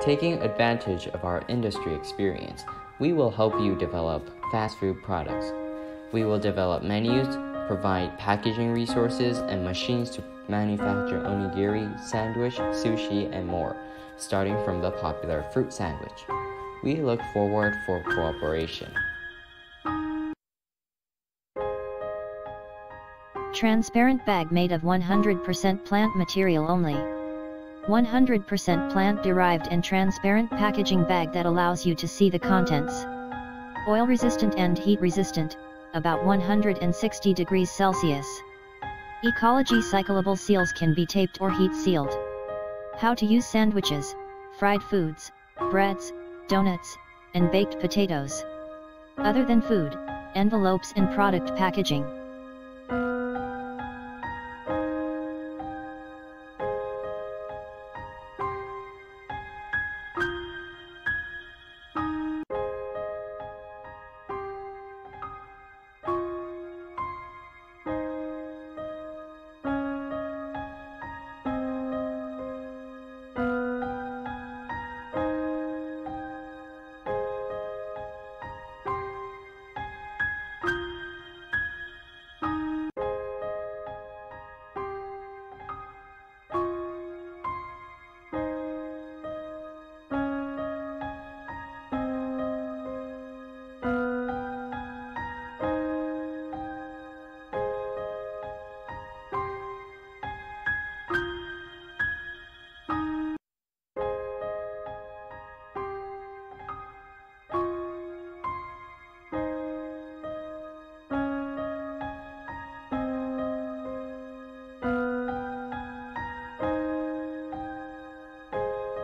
Taking advantage of our industry experience, we will help you develop fast food products. We will develop menus, provide packaging resources, and machines to manufacture onigiri, sandwich, sushi, and more, starting from the popular fruit sandwich. We look forward for cooperation. Transparent bag made of 100% plant material only. 100% plant-derived and transparent packaging bag that allows you to see the contents. Oil-resistant and heat-resistant, about 160 degrees Celsius. Ecology cyclable seals can be taped or heat-sealed. How to use sandwiches, fried foods, breads, donuts, and baked potatoes. Other than food, envelopes and product packaging.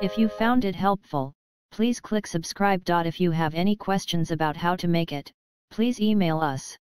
If you found it helpful, please click subscribe. If you have any questions about how to make it, please email us.